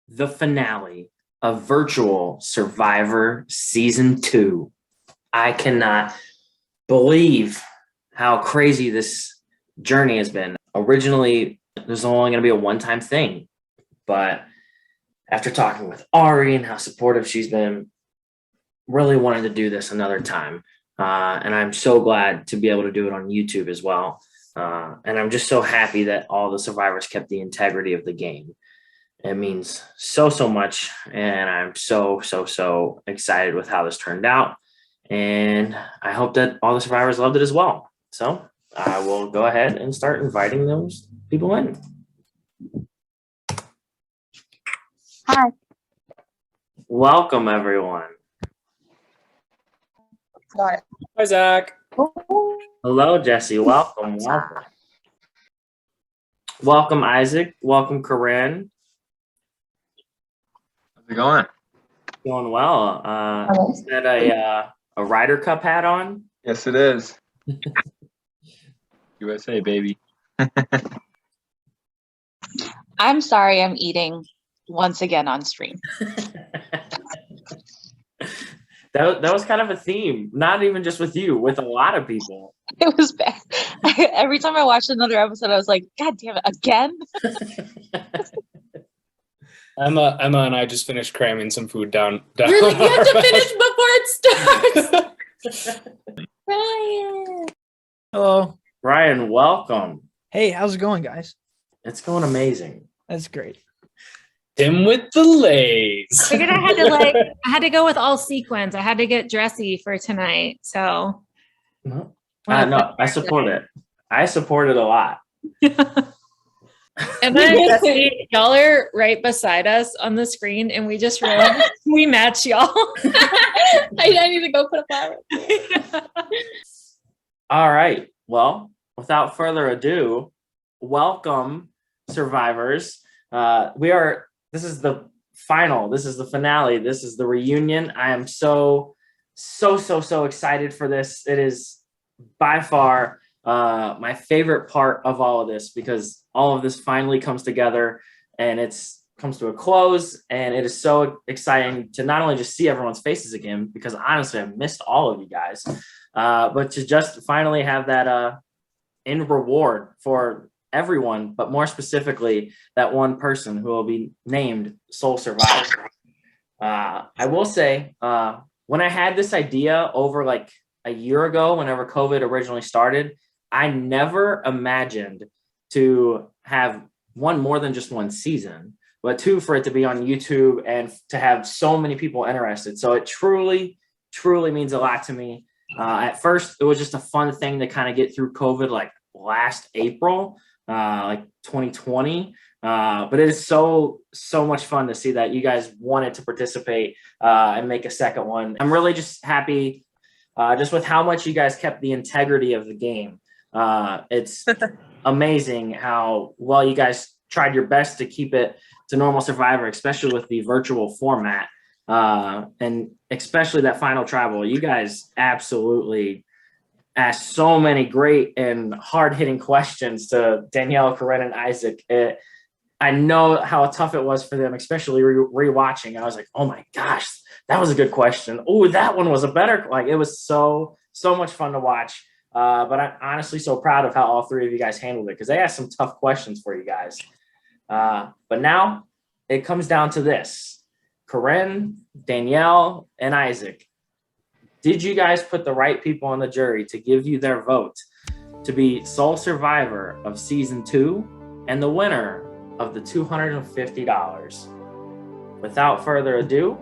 the finale of Virtual Survivor Season 2. I cannot believe how crazy this journey has been. Originally, there's only going to be a one-time thing, but after talking with Ari and how supportive she's been, really wanted to do this another time. And I'm so glad to be able to do it on YouTube as well. And I'm just so happy that all the survivors kept the integrity of the game. It means so much. And I'm so excited with how this turned out. And I hope that all the survivors loved it as well. So I will go ahead and start inviting those people in. Hi. Welcome, everyone. Got it. Hi, Zach. Hello, Jesse. Welcome. Welcome, Isaac. Welcome, Corinne. How's it going? Doing well. Is that a Ryder Cup hat on? Yes, it is. USA, baby. I'm sorry I'm eating once again on stream. That was kind of a theme, not even just with you, with a lot of people. It was bad. Every time I watched another episode, I was like, God damn it, again? Emma and I just finished cramming some food down. Really? You have to finish before it starts. Ryan. Hello. Ryan, welcome. Hey, how's it going, guys? It's going amazing. That's great. Tim with the lays. Figured I had to go with all sequins. I had to get dressy for tonight. So No, I support it. I support it a lot. And then Jesse, y'all are right beside us on the screen, and we just realized we match y'all. I need to go put a flower. All right. Well, without further ado, welcome, survivors. This is the final. This is the finale. This is the reunion. I am so excited for this. It is by far my favorite part of all of this, because all of this finally comes together and comes to a close. And it is so exciting to not only just see everyone's faces again, because honestly, I've missed all of you guys, but to just finally have that in reward for everyone, but more specifically, that one person who will be named Sole Survivor. I will say, when I had this idea over like a year ago, whenever COVID originally started, I never imagined to have more than just one season, but two, for it to be on YouTube and to have so many people interested. So it truly means a lot to me. At first, it was just a fun thing to kind of get through COVID, like last April, like 2020. But it is so much fun to see that you guys wanted to participate and make a second one. I'm really just happy just with how much you guys kept the integrity of the game. It's amazing how well you guys tried your best to keep it to normal Survivor, especially with the virtual format. And especially that final tribal, you guys absolutely asked so many great and hard-hitting questions to Danielle, Corinne, and Isaac. I know how tough it was for them, especially rewatching. I was like, oh my gosh, that was a good question. Oh, that one was a better, like, it was so much fun to watch. But I'm honestly so proud of how all three of you guys handled it, because they asked some tough questions for you guys. But now it comes down to this: Corinne, Danielle, and Isaac. Did you guys put the right people on the jury to give you their vote to be sole survivor of season 2 and the winner of the $250? Without further ado,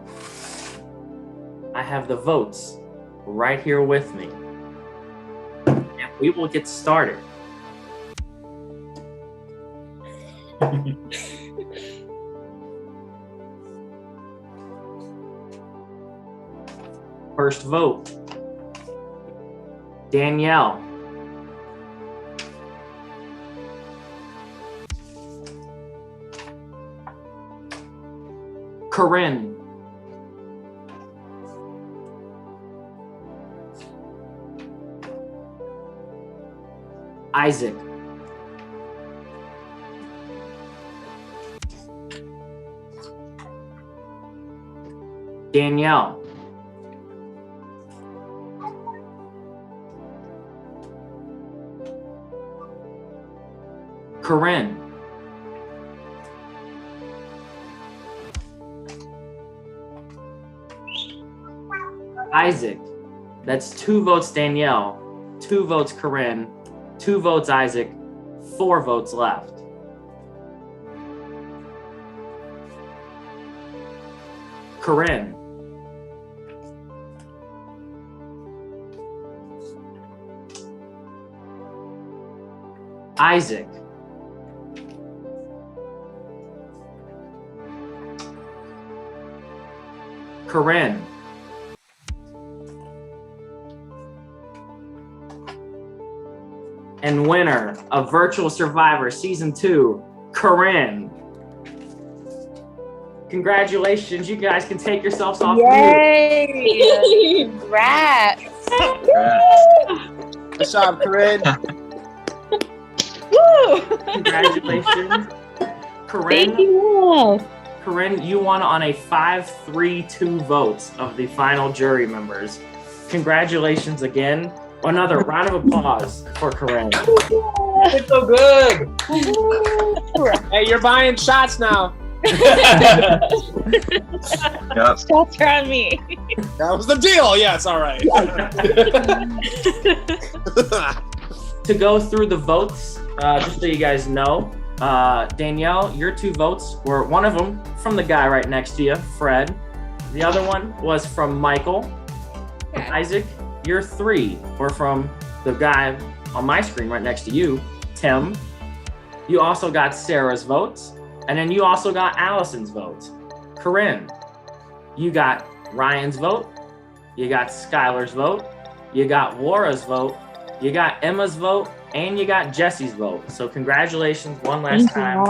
I have the votes right here with me. And we will get started. First vote, Danielle. Corinne. Isaac. Danielle. Corinne. Isaac. That's 2 votes Danielle, 2 votes Corinne, 2 votes Isaac, 4 votes left. Corinne. Isaac. Corinne. And winner of Virtual Survivor Season 2, Corinne. Congratulations, you guys can take yourselves off mute. Yay! Congrats! Good job, Corinne. Woo! Congratulations. Corinne, Thank you all. Corinne, you won on a 5-3-2 votes of the final jury members. Congratulations again. Another round of applause for Corinne. It's so good. Hey, you're buying shots now. Shots are on me. That was the deal. Yeah, it's all right. To go through the votes, just so you guys know, Danielle, your 2 votes were, one of them from the guy right next to you, Fred. The other one was from Michael. Okay. Isaac, your 3 were from the guy on my screen right next to you, Tim. You also got Sarah's votes, and then you also got Allison's votes. Corinne, you got Ryan's vote, you got Skylar's vote, you got Laura's vote, you got Emma's vote, and you got Jesse's vote. So congratulations one last time.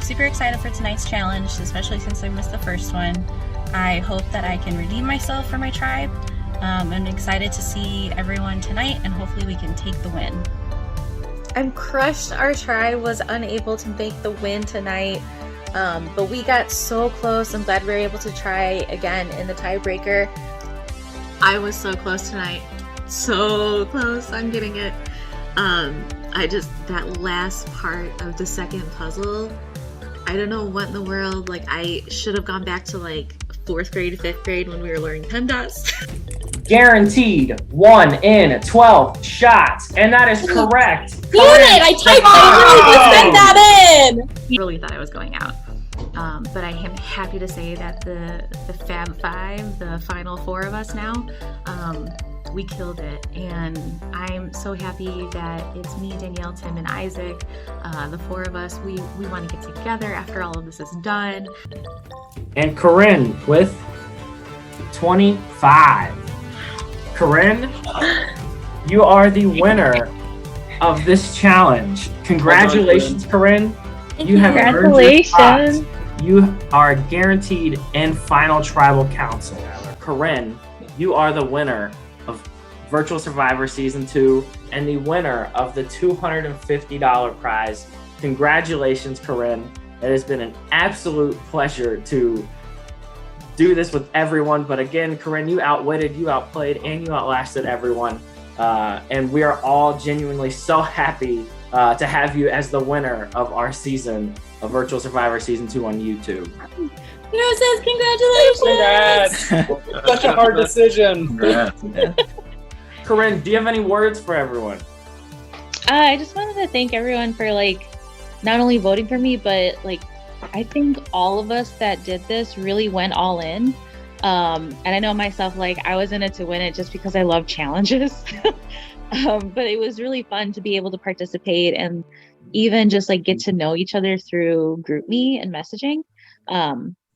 Super excited for tonight's challenge, especially since I missed the first one. I hope that I can redeem myself for my tribe. I'm excited to see everyone tonight, and hopefully we can take the win. I'm crushed our tribe was unable to make the win tonight, but we got so close. I'm glad we were able to try again in the tiebreaker. I was so close tonight. So close. I'm getting it. That last part of the second puzzle, I don't know what in the world, like I should have gone back to like 4th grade, 5th grade when we were learning PEMDAS. Guaranteed 1 in 12 shots, and that is correct. Damn it! I typed that in. Really thought I was going out. But I am happy to say that the Fab Five, the final 4 of us now, we killed it. And I'm so happy that it's me, Danielle, Tim, and Isaac. The 4 of us, we want to get together after all of this is done. And Corinne with 25. Corinne, you are the winner of this challenge. Congratulations, Corinne. You have earned your spot. You are guaranteed in final tribal council. Corinne, you are the winner of Virtual Survivor Season 2 and the winner of the $250 prize. Congratulations, Corinne. It has been an absolute pleasure to do this with everyone. But again, Corinne, you outwitted, you outplayed, and you outlasted everyone. And we are all genuinely so happy to have you as the winner of our season of Virtual Survivor Season 2 on YouTube. Roses, congratulations! Congrats. Such a hard decision. Congrats. Corinne, do you have any words for everyone? I just wanted to thank everyone for not only voting for me, but I think all of us that did this really went all in. And I know myself, I was in it to win it just because I love challenges. But it was really fun to be able to participate and even just get to know each other through GroupMe and messaging.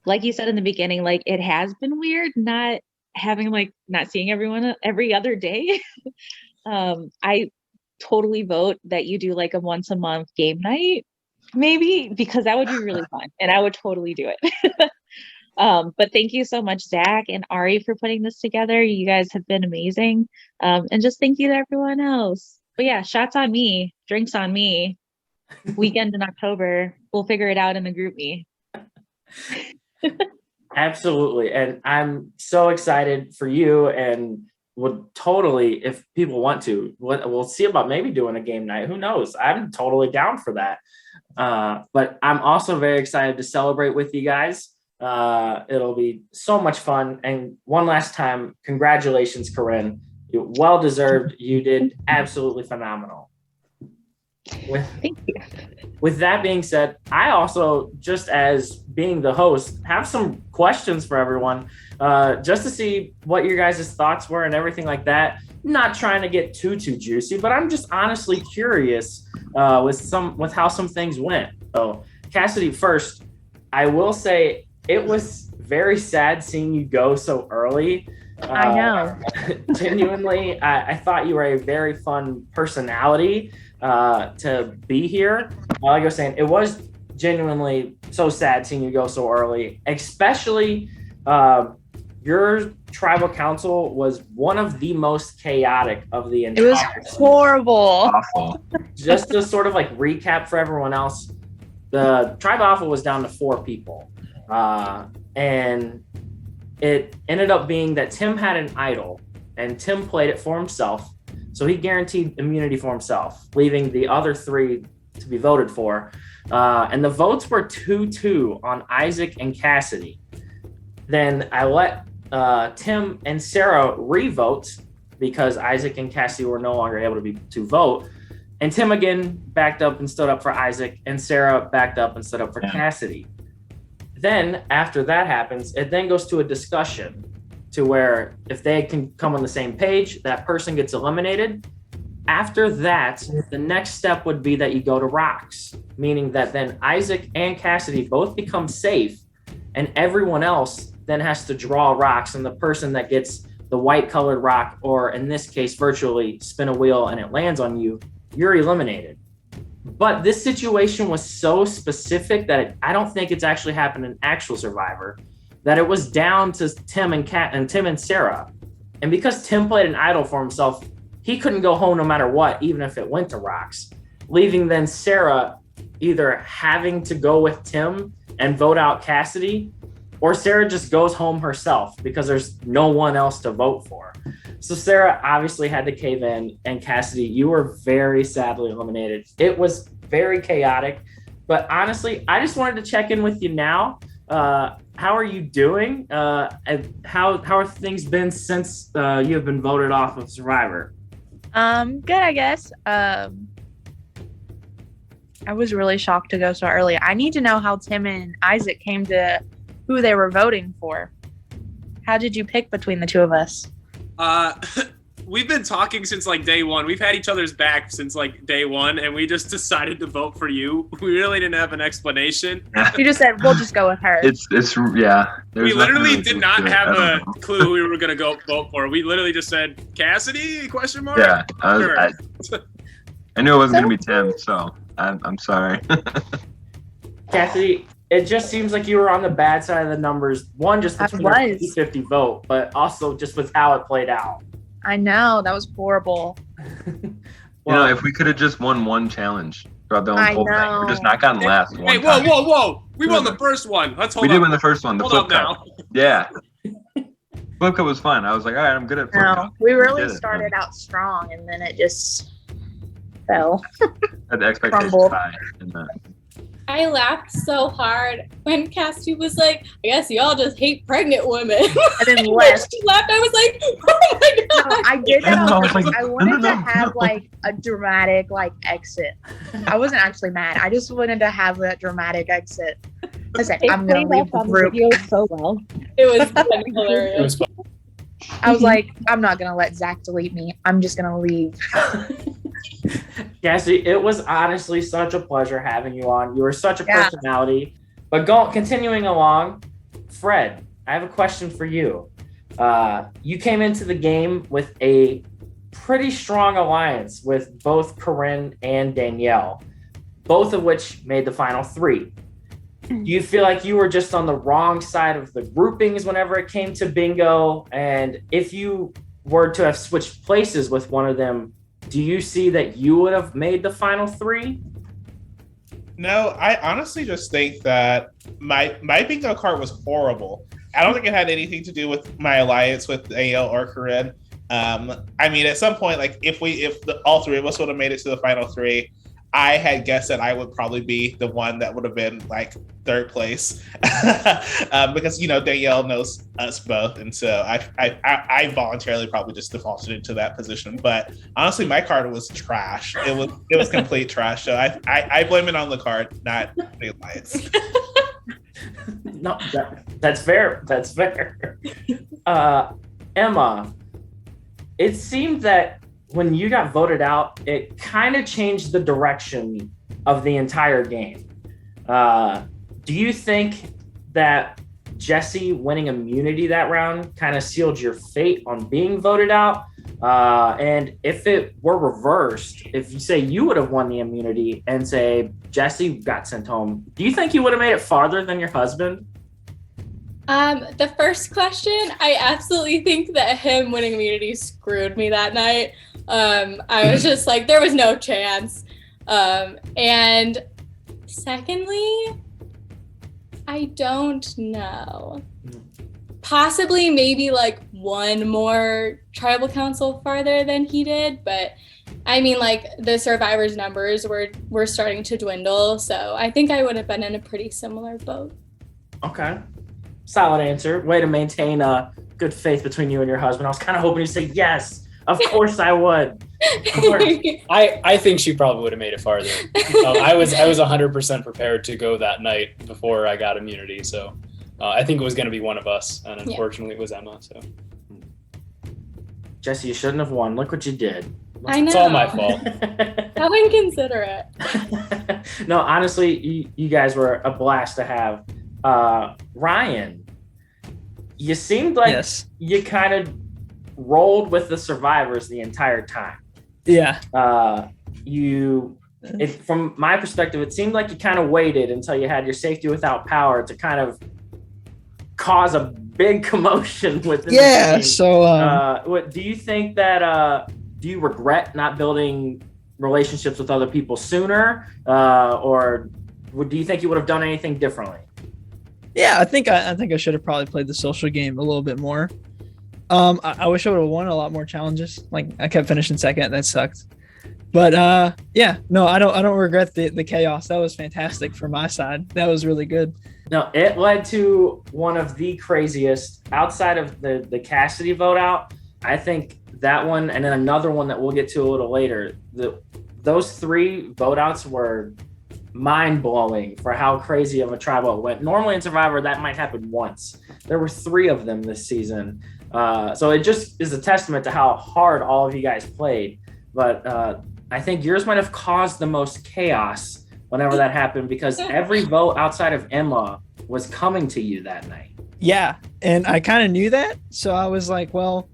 Like you said in the beginning, it has been weird not having not seeing everyone every other day. I totally vote that you do a once a month game night, maybe, because that would be really fun and I would totally do it. But thank you so much, Zach and Ari, for putting this together. You guys have been amazing. And just thank you to everyone else. But yeah, shots on me, drinks on me. Weekend in October. We'll figure it out in the GroupMe. Absolutely. And I'm so excited for you and would totally, if people want to, we'll see about maybe doing a game night. Who knows? I'm totally down for that. But I'm also very excited to celebrate with you guys. It'll be so much fun. And one last time, congratulations, Corinne. Well deserved. You did absolutely phenomenal. Thank you. With that being said, I also, just as being the host, have some questions for everyone, just to see what your guys' thoughts were and everything like that. Not trying to get too juicy, but I'm just honestly curious with how some things went. So, Cassidy, first, I will say it was very sad seeing you go so early. I know. Genuinely, I thought you were a very fun personality to be here. Like I was saying, it was genuinely so sad seeing you go so early, especially your tribal council was one of the most chaotic of the entire. It was horrible. Awful. Just to sort of like recap for everyone else, the tribe alpha was down to 4 people, and it ended up being that Tim had an idol, and Tim played it for himself. So he guaranteed immunity for himself, leaving the other 3 to be voted for. And the votes were 2-2 on Isaac and Cassidy. Then I let Tim and Sarah re-vote because Isaac and Cassidy were no longer able to vote. And Tim again backed up and stood up for Isaac, and Sarah backed up and stood up for Cassidy. Then after that happens, it then goes to a discussion to where if they can come on the same page, that person gets eliminated. After that, the next step would be that you go to rocks, meaning that then Isaac and Cassidy both become safe, and everyone else then has to draw rocks, and the person that gets the white colored rock, or in this case, virtually spin a wheel and it lands on you, you're eliminated. But this situation was so specific that I don't think it's actually happened in actual Survivor, that it was down to Tim and Sarah. And because Tim played an idol for himself, he couldn't go home no matter what, even if it went to rocks, leaving then Sarah either having to go with Tim and vote out Cassidy, or Sarah just goes home herself because there's no one else to vote for. So Sarah obviously had to cave in, and Cassidy, you were very sadly eliminated. It was very chaotic, but honestly, I just wanted to check in with you now. How are you doing? And how have things been since you have been voted off of Survivor? Good, I guess. I was really shocked to go so early. I need to know how Tim and Isaac came to who they were voting for. How did you pick between the 2 of us? We've been talking since like day 1. We've had each other's back since like day 1, and we just decided to vote for you. We really didn't have an explanation. You just said, we'll just go with her. It's yeah. We literally did not have a know. clue who we were gonna go vote for. We literally just said Cassidy ? Yeah, Sure. I knew it wasn't gonna be Tim, so I'm sorry. Cassidy, it just seems like you were on the bad side of the numbers. One, just between your 50-50 vote, but also just with how it played out. I know, that was horrible. If we could have just won one challenge throughout the whole thing, we're just not gotten last. Hey, whoa! We won the first one. Let's hold. We did win the first one. The Hold flip up cup. now. Yeah. Flip cup was fun. I was like, all right, I'm good at flip cup. We really did it. started out strong, and then it just fell. Had the expectations Crumbled. high. And then, I laughed so hard when Cassie was like, I guess y'all just hate pregnant women. And then When left. she left, I was like, oh my god. No, I did that. I was like, I wanted no, to have like a dramatic exit. I wasn't actually mad. I just wanted to have that dramatic exit. I said, I'm gonna leave the group. So well. It was It hilarious. was fun. I was like, I'm not gonna let Zach delete me. I'm just gonna leave. Cassidy, it was honestly such a pleasure having you on. You were such a Yeah. personality. But continuing along, Fred, I have a question for you. You came into the game with a pretty strong alliance with both Corinne and Danielle, both of which made the final 3. Do you feel like you were just on the wrong side of the groupings whenever it came to bingo? And if you were to have switched places with one of them, do you see that you would have made the final 3? No, I honestly just think that my bingo card was horrible. I don't think it had anything to do with my alliance with AL or Corinne. I mean, at some point, like if all three of us would have made it to the final three, I had guessed that I would probably be the one that would have been like third place, because Danielle knows us both, and so I voluntarily probably just defaulted into that position. But honestly, my card was trash. It was complete trash. So I blame it on the card, not the alliance. No, that's fair. That's fair. Emma, it seemed that when you got voted out, it kind of changed the direction of the entire game. Do you think that Jesse winning immunity that round kind of sealed your fate on being voted out? And if it were reversed, if you say you would have won the immunity and say Jesse got sent home, do you think you would have made it farther than your husband? The first question, I absolutely think that him winning immunity screwed me that night. I was just like, there was no chance. And secondly, I don't know. Possibly maybe like one more tribal council farther than he did, but I mean, like the survivors numbers were starting to dwindle, so I think I would have been in a pretty similar boat. Okay. Solid answer. Way to maintain good faith between you and your husband. I was kind of hoping you'd say yes. Of course I would. Of course. I think she probably would have made it farther. I was 100% prepared to go that night before I got immunity. So I think it was going to be one of us, and unfortunately it was Emma. So Jesse, you shouldn't have won. Look what you did. I know. It's all my fault. How inconsiderate. No, honestly, you guys were a blast to have. Ryan, you seemed like you kind of rolled with the survivors the entire time. Yeah. From my perspective, it seemed like you kind of waited until you had your safety without power to kind of cause a big commotion within the team. So what do you think that do you regret not building relationships with other people sooner, or do you think you would have done anything differently? Yeah, I think I should have probably played the social game a little bit more. I wish I would have won a lot more challenges. Like I kept finishing second, that sucked. But yeah, no, I don't regret the chaos. That was fantastic for my side. That was really good. No, it led to one of the craziest outside of the Cassidy vote out. I think that one, and then another one that we'll get to a little later. Those three vote outs were mind-blowing for how crazy of a tribal it went. Normally in Survivor, that might happen once. There were 3 of them this season. So it just is a testament to how hard all of you guys played. But I think yours might have caused the most chaos whenever that happened, because every vote outside of Emma was coming to you that night. Yeah, and I kind of knew that. So I was like, well,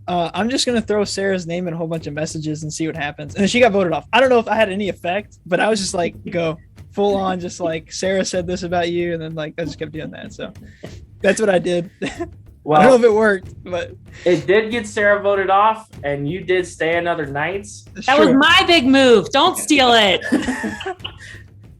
I'm just going to throw Sarah's name in a whole bunch of messages and see what happens. And then she got voted off. I don't know if I had any effect, but I was just like, go full on, just like Sarah said this about you. And then like, I just kept doing that. So that's what I did. Well, I don't know if it worked, but it did get Sarah voted off, and you did stay another nights. That was my big move. Don't steal it.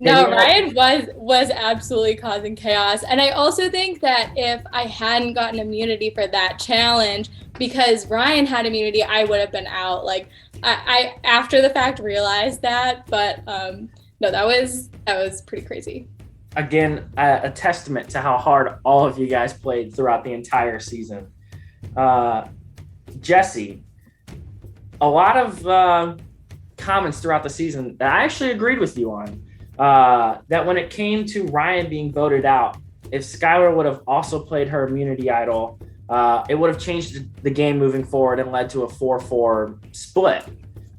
No, Ryan was absolutely causing chaos. And I also think that if I hadn't gotten immunity for that challenge, because Ryan had immunity, I would have been out. Like I after the fact realized that, but no, that was pretty crazy. Again, a testament to how hard all of you guys played throughout the entire season. Jesse, a lot of comments throughout the season that I actually agreed with you on. That when it came to Ryan being voted out, if Skylar would have also played her immunity idol, it would have changed the game moving forward and led to a 4-4 split.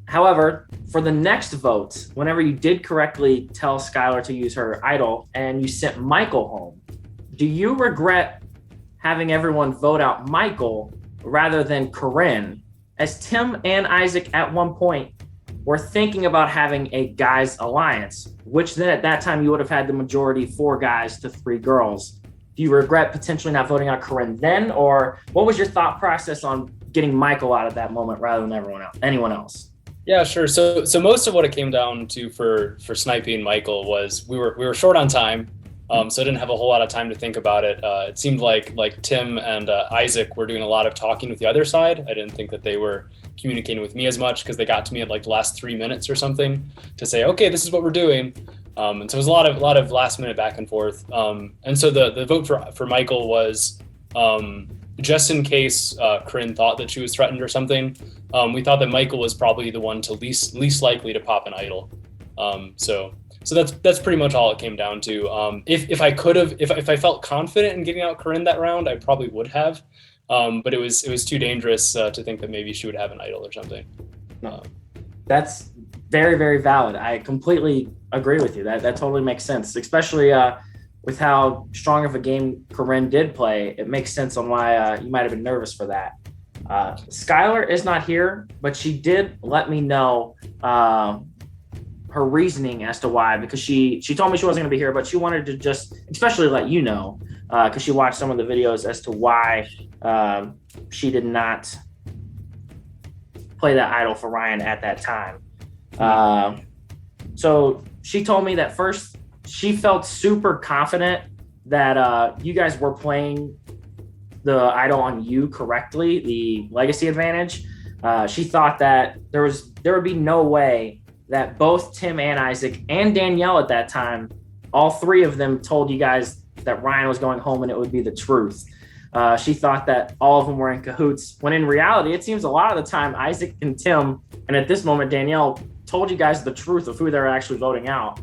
However, for the next vote, whenever you did correctly tell Skylar to use her idol and you sent Michael home, do you regret having everyone vote out Michael rather than Corinne, as Tim and Isaac at one point were thinking about having a guys alliance, which then at that time you would have had the majority 4 guys to 3 girls. Do you regret potentially not voting out Corinne then, or what was your thought process on getting Michael out at that moment rather than anyone else? Yeah, sure. So most of what it came down to for sniping Michael was we were short on time, so I didn't have a whole lot of time to think about it. It seemed like Tim and Isaac were doing a lot of talking with the other side. I didn't think that they were communicating with me as much because they got to me at like the last 3 minutes or something to say, okay, this is what we're doing. And so it was a lot of last minute back and forth. And so the vote for Michael was just in case Corinne thought that she was threatened or something. We thought that Michael was probably the one to least likely to pop an idol. So that's pretty much all it came down to. If I felt confident in getting out Corinne that round, I probably would have. But it was too dangerous to think that maybe she would have an idol or something. No, that's very, very valid. I completely agree with you. That totally makes sense, especially with how strong of a game Corinne did play. It makes sense on why you might have been nervous for that. Skylar is not here, but she did let me know her reasoning as to why, because she told me she wasn't going to be here, but she wanted to just especially let you know, because she watched some of the videos as to why she did not play that idol for Ryan at that time. So she told me that first she felt super confident that you guys were playing the idol on you correctly, the legacy advantage. She thought that there would be no way that both Tim and Isaac and Danielle at that time, all three of them told you guys that Ryan was going home and it would be the truth. She thought that all of them were in cahoots, when in reality, it seems a lot of the time Isaac and Tim, and at this moment, Danielle, told you guys the truth of who they're actually voting out.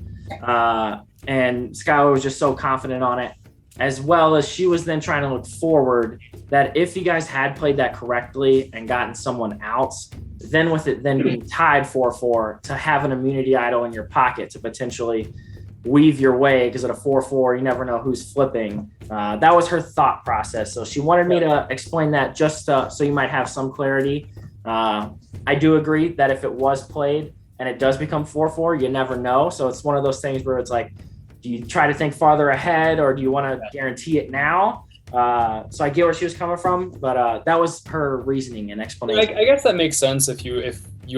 And Skylar was just so confident on it, as well as she was then trying to look forward that if you guys had played that correctly and gotten someone out, then with it then being tied 4-4, to have an immunity idol in your pocket to potentially weave your way, because at a 4-4, you never know who's flipping. That was her thought process. So she wanted me to explain that just so you might have some clarity. I do agree that if it was played and it does become 4-4, you never know. So it's one of those things where it's like, do you try to think farther ahead or do you want to guarantee it now? So I get where she was coming from, but that was her reasoning and explanation. I guess that makes sense if you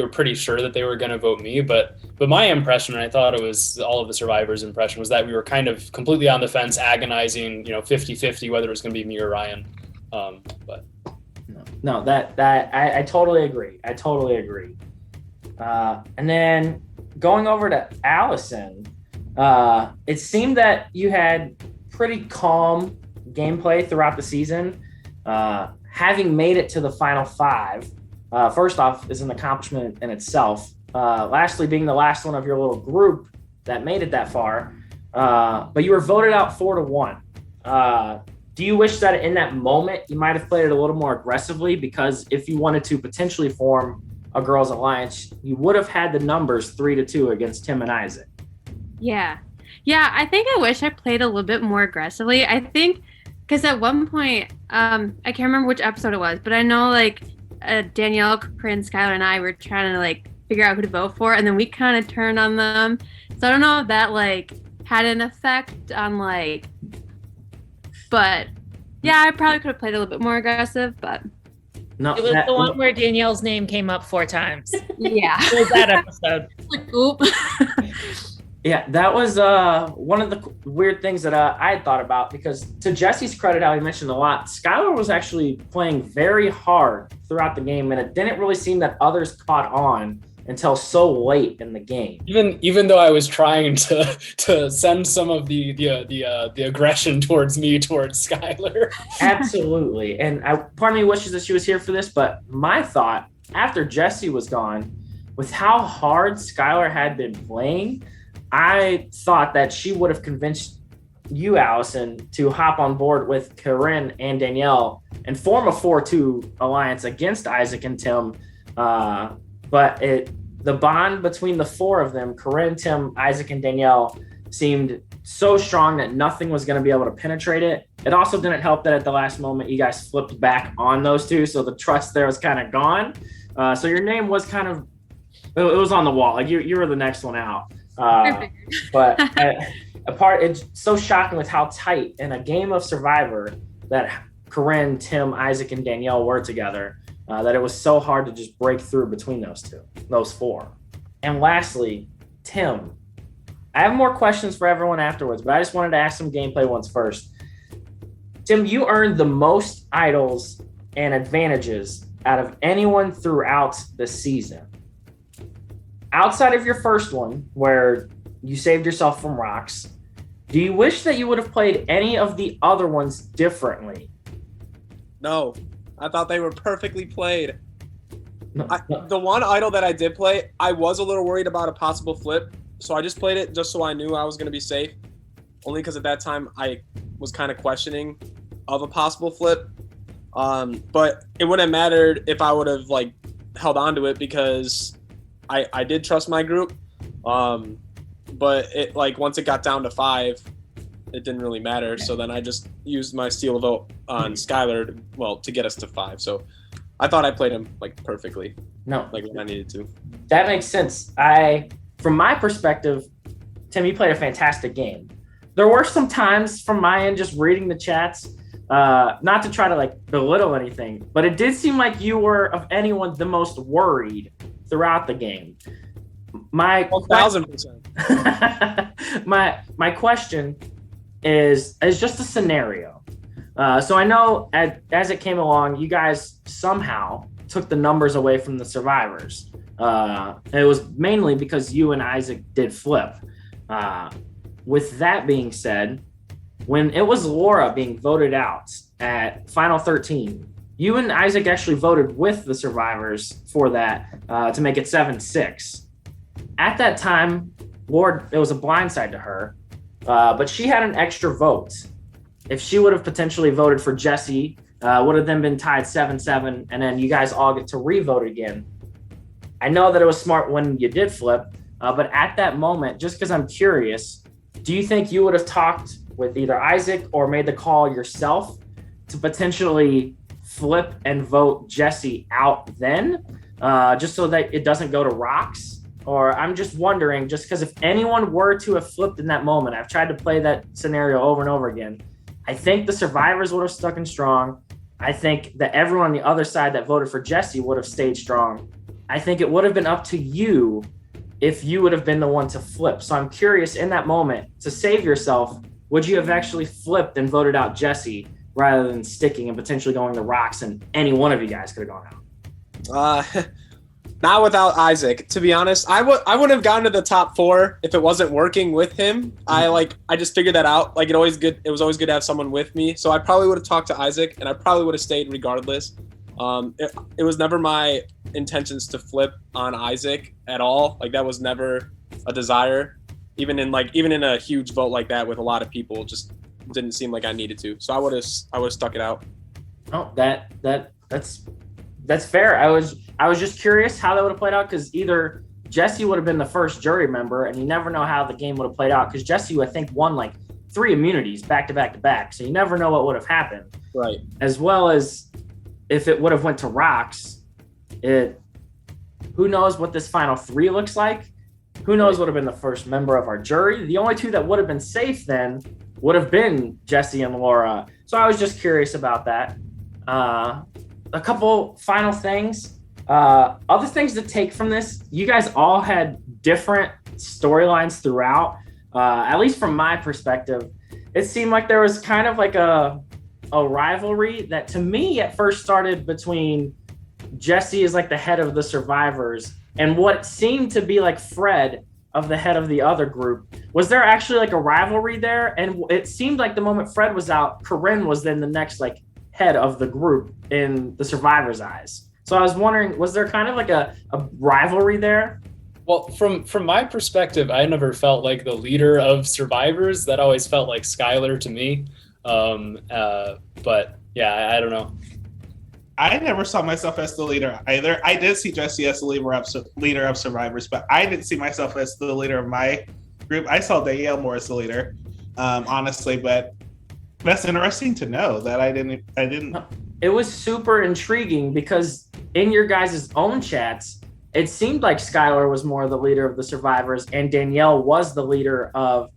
were pretty sure that they were going to vote me, but my impression, and I thought it was all of the survivors' impression, was that we were kind of completely on the fence, agonizing, 50-50 whether it was going to be me or Ryan. But no, that I totally agree. And then going over to Allison, it seemed that you had pretty calm gameplay throughout the season. Having made it to the final 5, first off, is an accomplishment in itself. Lastly, being the last one of your little group that made it that far, but you were voted out 4-1. Do you wish that in that moment you might have played it a little more aggressively? Because if you wanted to potentially form a girls' alliance, you would have had the numbers 3-2 against Tim and Isaac. Yeah, I think I wish I played a little bit more aggressively. I think because at one point, I can't remember which episode it was, but I know Danielle, Corinne, Skylar, and I were trying to figure out who to vote for, and then we kind of turned on them. So I don't know if that had an effect on but yeah, I probably could have played a little bit more aggressive, but no, it was the one where Danielle's name came up 4 times. Yeah, it was that episode. Oop. Yeah, that was one of the weird things that I had thought about, because to Jesse's credit, how he mentioned a lot, Skylar was actually playing very hard throughout the game, and it didn't really seem that others caught on until so late in the game. Even though I was trying to send some of the aggression towards Skylar. Absolutely, and part of me wishes that she was here for this, but my thought after Jesse was gone, with how hard Skylar had been playing, I thought that she would have convinced you, Allison, to hop on board with Corinne and Danielle and form a 4-2 alliance against Isaac and Tim. But the bond between the 4 of them, Corinne, Tim, Isaac, and Danielle, seemed so strong that nothing was going to be able to penetrate it. It also didn't help that at the last moment you guys flipped back on those 2, so the trust there was kind of gone. So your name was kind of, it was on the wall. You were the next one out. But it's so shocking with how tight in a game of Survivor that Corinne, Tim, Isaac, and Danielle were together. that it was so hard to just break through between those four. And lastly, Tim. I have more questions for everyone afterwards, but I just wanted to ask some gameplay ones first. Tim, you earned the most idols and advantages out of anyone throughout the season. Outside of your first one, where you saved yourself from rocks, do you wish that you would have played any of the other ones differently? No, I thought they were perfectly played. No. The one idol that I did play, I was a little worried about a possible flip, so I just played it just so I knew I was going to be safe. Only because at that time I was kind of questioning of a possible flip. But it wouldn't have mattered if I would have like held on to it because I did trust my group. But it like once it got down to 5, it didn't really matter. So then I just used my steal vote on Skylar to get us to 5. So I thought I played him like perfectly. No, like when I needed to. That makes sense. From my perspective, Tim, you played a fantastic game. There were some times from my end, just reading the chats, not to try to like belittle anything, but it did seem like you were of anyone the most worried throughout the game. My 1,000%. my question is just a scenario. So I know as it came along, you guys somehow took the numbers away from the survivors. It was mainly because you and Isaac did flip. With that being said, when it was Laura being voted out at Final 13, you and Isaac actually voted with the survivors for that to make it 7-6. At that time, Laura, it was a blindside to her, but she had an extra vote. If she would have potentially voted for Jesse, would have then been tied 7-7, and then you guys all get to re-vote again. I know that it was smart when you did flip, but at that moment, just because I'm curious, do you think you would have talked with either Isaac or made the call yourself to potentially flip and vote Jesse out then, just so that it doesn't go to rocks? Or I'm just wondering, just because if anyone were to have flipped in that moment, I've tried to play that scenario over and over again. I think the survivors would have stuck in strong. I think that everyone on the other side that voted for Jesse would have stayed strong. I think it would have been up to you if you would have been the one to flip. So I'm curious, in that moment, to save yourself, would you have actually flipped and voted out Jesse rather than sticking and potentially going to rocks and any one of you guys could have gone out? Not without Isaac. To be honest, I wouldn't have gotten to the top 4 if it wasn't working with him. I just figured that out. Like it was always good to have someone with me. So I probably would have talked to Isaac and I probably would have stayed regardless. It was never my intentions to flip on Isaac at all. Like that was never a desire. Even in a huge vote like that with a lot of people, just didn't seem like I needed to. So I would have stuck it out. Oh, that's fair. I was just curious how that would have played out, because either Jesse would have been the first jury member, and you never know how the game would have played out, because Jesse, I think, won like 3 immunities back to back to back, so you never know what would have happened. Right. As well as if it would have went to rocks, who knows what this final 3 looks like? Who knows what would have been the first member of our jury? The only 2 that would have been safe then would have been Jesse and Laura. So I was just curious about that. A couple final things. Other things to take from this, you guys all had different storylines throughout. At least from my perspective, it seemed like there was kind of like a rivalry that to me at first started between Jesse as like the head of the survivors and what seemed to be like Fred of the head of the other group. Was there actually like a rivalry there? And it seemed like the moment Fred was out, Corinne was then the next like head of the group in the survivors' eyes. So I was wondering, was there kind of like a rivalry there? Well, from my perspective, I never felt like the leader of survivors. That always felt like Skylar to me. But yeah, I don't know. I never saw myself as the leader either. I did see Jesse as the leader of survivors, but I didn't see myself as the leader of my group. I saw Danielle more as the leader, honestly, but that's interesting to know that I didn't. It was super intriguing because in your guys' own chats, it seemed like Skylar was more the leader of the survivors and Danielle was the leader of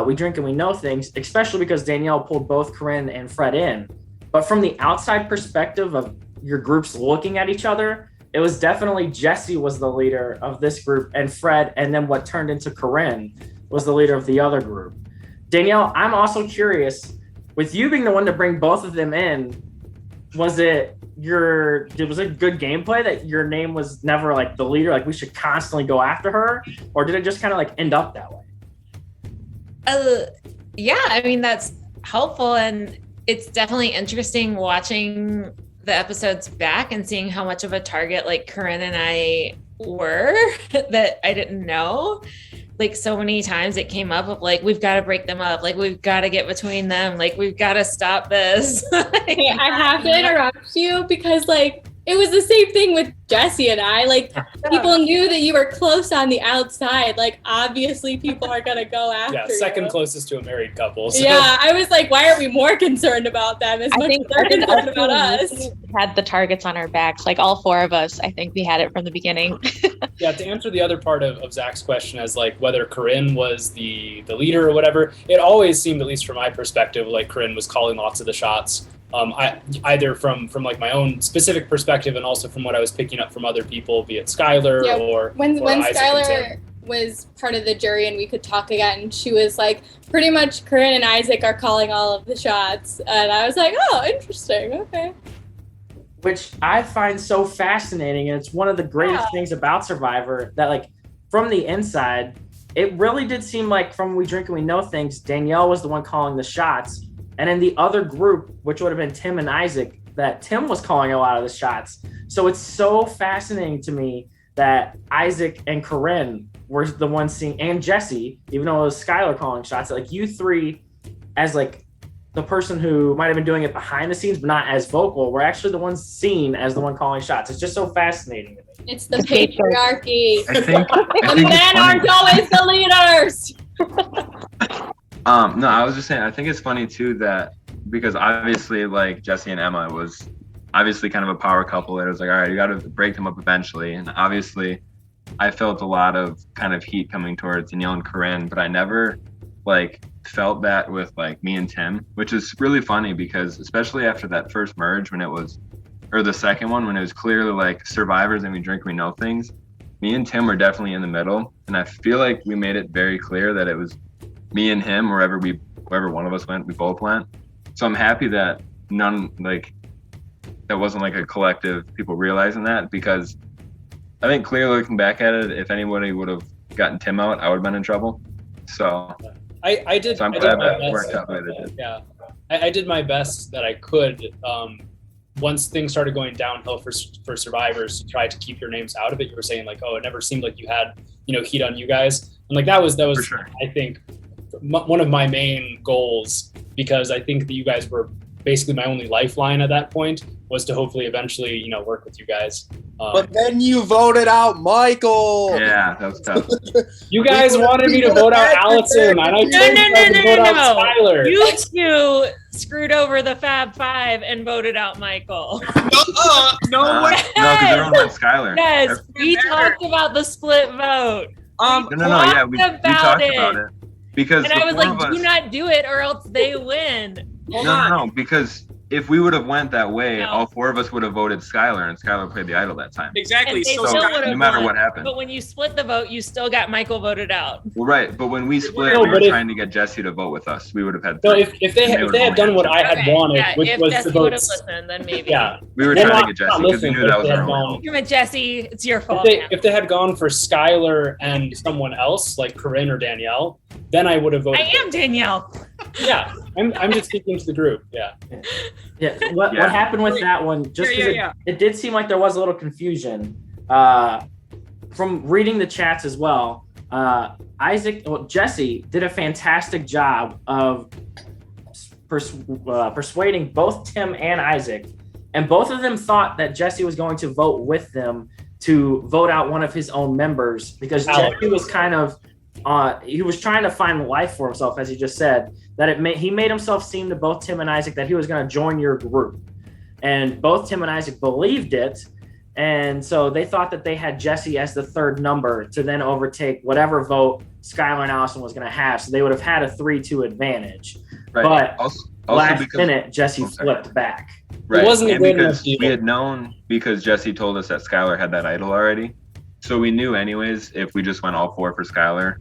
We Drink and We Know Things, especially because Danielle pulled both Corinne and Fred in. But from the outside perspective of your groups looking at each other, it was definitely Jesse was the leader of this group, and Fred, and then what turned into Corinne was the leader of the other group. Danielle, I'm also curious, with you being the one to bring both of them in, was it good gameplay that your name was never like the leader, like we should constantly go after her, or did it just kind of like end up that way? Yeah, I mean, that's helpful, and it's definitely interesting watching the episodes back and seeing how much of a target like Corinne and I were that I didn't know. Like so many times it came up of like, we've got to break them up. Like we've got to get between them. Like we've got to stop this. Okay, I have to interrupt you because like it was the same thing with Jesse and I. Like people knew that you were close on the outside. Like obviously people are gonna go after you. Second closest to a married couple. So. Yeah, I was like, why aren't we more concerned about them as much as they're concerned about us? Had the targets on our backs, like all four of us. I think we had it from the beginning. Yeah, to answer the other part of Zach's question as like whether Corinne was the leader or whatever, it always seemed, at least from my perspective, like Corinne was calling lots of the shots. Either from like my own specific perspective and also from what I was picking up from other people, be it Skylar or when Isaac Skylar was part of the jury and we could talk again, she was like, pretty much Corinne and Isaac are calling all of the shots, and I was like, oh, interesting, okay. Which I find so fascinating, and it's one of the greatest things about Survivor that, like, from the inside, it really did seem like from We Drink and We Know Things, Danielle was the one calling the shots. And in the other group, which would have been Tim and Isaac, that Tim was calling a lot of the shots. So it's so fascinating to me that Isaac and Corinne were the ones seeing, and Jesse, even though it was Skylar calling shots, like you three, as like the person who might have been doing it behind the scenes, but not as vocal, were actually the ones seen as the one calling shots. It's just so fascinating to me. It's the patriarchy. I think the men aren't always the leaders. No, I was just saying, I think it's funny too that because obviously like Jesse and Emma was obviously kind of a power couple. It was like, all right, you got to break them up eventually. And obviously I felt a lot of kind of heat coming towards Danielle and Corinne, but I never like felt that with like me and Tim, which is really funny because especially after that first merge when it was, or the second one when it was clearly like Survivors and We Drink, We Know Things, me and Tim were definitely in the middle. And I feel like we made it very clear that it was me and him, wherever one of us went, we both went. So I'm happy that that wasn't like a collective people realizing that, because I think clearly looking back at it, if anybody would have gotten Tim out, I would have been in trouble. So I did. So I'm I glad did my that best. worked out the way that it did. Yeah, I did my best that I could. Once things started going downhill for Survivors, to try to keep your names out of it. You were saying like, oh, it never seemed like you had heat on you guys, and like that was For sure. I think one of my main goals, because I think that you guys were basically my only lifeline at that point, was to hopefully eventually work with you guys. But then you voted out Michael. Yeah, that was tough. You guys wanted me to vote out Allison, and I told you guys to vote out Skylar. You two screwed over the Fab Five and voted out Michael. No way. No, because everyone went Skylar. Yes, we talked about the split vote. No, yeah, we talked about it. Because And I was the four like, of do us- not do it or else they win. No, because if we would have went that way, No. all four of us would have voted Skylar, and Skylar played the idol that time. Exactly. And they So still So would've no matter won. what happened. But when you split the vote, you still got Michael voted out. Well, right, but when we split, No, we were but if- trying to get Jesse to vote with us. We would have had. So three, if they and had done what I had wanted, Yeah, which if was Jesse the would have votes. listened, then maybe. Yeah, we were Well, trying to not- get not Jesse because we listen, knew that if was they our had only gone- hope. Damn it, Jesse, it's your fault. If they had gone for Skylar and someone else like Corinne or Danielle, then I would have voted. I am Danielle. Yeah, I'm just speaking to the group. Yeah. Yeah, what happened with that one, just because it did seem like there was a little confusion from reading the chats as well. Jesse did a fantastic job of persuading both Tim and Isaac, and both of them thought that Jesse was going to vote with them to vote out one of his own members, because Jesse was kind of he was trying to find life for himself, as he just said, that he made himself seem to both Tim and Isaac that he was going to join your group. And both Tim and Isaac believed it. And so they thought that they had Jesse as the third number to then overtake whatever vote Skylar and Allison was going to have. So they would have had a 3-2 advantage. Right. But also last because minute, Jesse Oh, sorry. flipped back. right. It wasn't a and good enough because deal. we had known because Jesse told us that Skylar had that idol already. So we knew anyways if we just went all 4 for Skylar,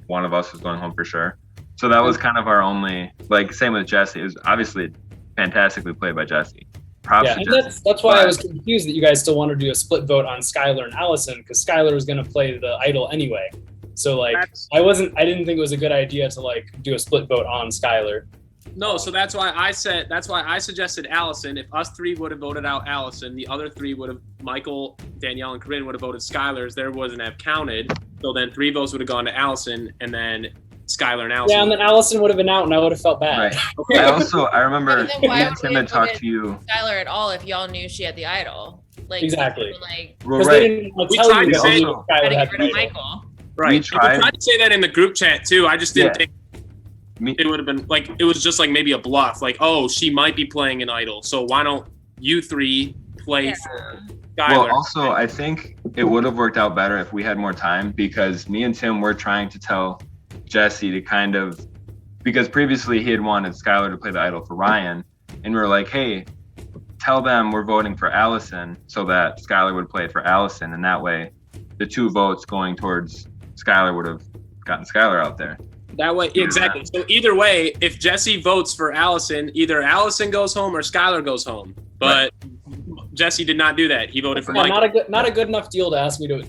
one of us was going home for sure. So that was kind of our only same with Jesse. It was obviously fantastically played by Jesse. Props Yeah, to and Jesse. that's why I But- was confused that you guys still wanted to do a split vote on Skylar and Allison, because Skylar was going to play the idol anyway. So I didn't think it was a good idea to do a split vote on Skylar. No, so that's why I suggested Allison. If us 3 would have voted out Allison, the other 3 would have, Michael, Danielle, and Corinne would have voted Skylar's. There wasn't have counted. So then 3 votes would have gone to Allison, and then Skylar and Allison. Yeah, and then Allison would have been out, and I would have felt bad. Right. I remember But then why would Tim we had have talked voted to you. Skylar at all if y'all knew she had the idol? Exactly. Well, Because right. they didn't We tell tried you to that say- only Skylar Try to had get the rid of idol. Michael. Right. We And tried- tried to say that in the group chat too. I just didn't Yeah. think it would have been it was just maybe a bluff. Oh, she might be playing an idol. So why don't you 3 play for Skylar? Well, also, I think it would have worked out better if we had more time because me and Tim were trying to tell Jesse to because previously he had wanted Skylar to play the idol for Ryan, and we were like, hey, tell them we're voting for Allison so that Skylar would play it for Allison, and that way the 2 votes going towards Skylar would have gotten Skylar out there. That way, exactly. So either way, if Jesse votes for Allison, either Allison goes home or Skylar goes home. But Jesse did not do that. He voted for Yeah, Michael. not a good enough deal to ask me to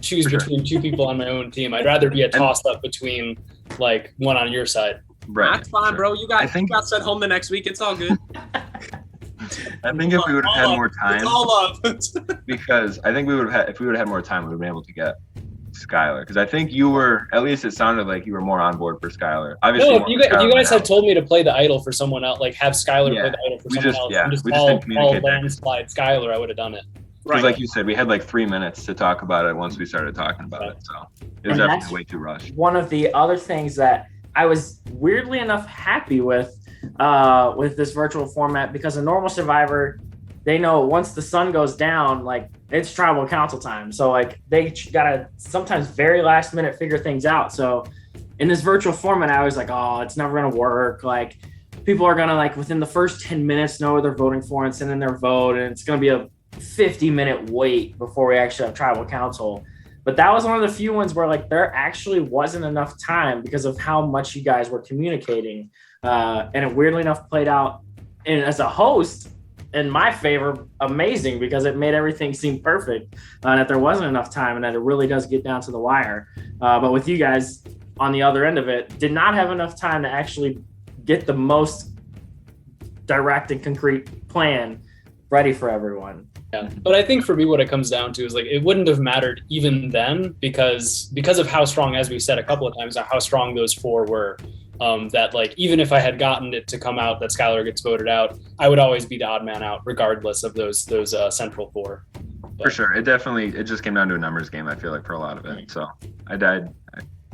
choose For sure. between 2 people on my own team. I'd rather be a toss up between one on your side. Right. That's fine, bro. You got sent home the next week. It's all good. I think if we would have had more time, It's all love. because I think if we would have had more time, we would have been able to get Skylar. Because I think you were, at least it sounded like you were more on board for Skylar. Obviously, No, more if you for Skylar guys than had Allison. told me to play the idol for someone else, have Skylar Yeah. play the idol for We someone just- else, yeah, and just we just all didn't communicate that. landslide Skylar, I would have done it. Because like you said, we had 3 minutes to talk about it once we started talking about it. So it was And that's- definitely way too rushed. One of the other things that I was weirdly enough happy with this virtual format, because a normal Survivor, they know once the sun goes down, it's tribal council time. So they gotta sometimes very last minute figure things out. So in this virtual format, I was like, oh, it's never gonna work. People are gonna within the first 10 minutes know what they're voting for and send in their vote, and it's gonna be a 50-minute wait before we actually have tribal council. But that was one of the few ones where there actually wasn't enough time because of how much you guys were communicating. And it weirdly enough played out, and as a host, in my favor, amazing, because it made everything seem perfect, and that there wasn't enough time, and that it really does get down to the wire. But with you guys on the other end of it, did not have enough time to actually get the most direct and concrete plan ready for everyone. Yeah, but I think for me, what it comes down to is it wouldn't have mattered even then because of how strong, as we said a couple of times, how strong those 4 were. That even if I had gotten it to come out that Skylar gets voted out, I would always be the odd man out, regardless of those central 4. For sure, it just came down to a numbers game. I feel for a lot of it. So I died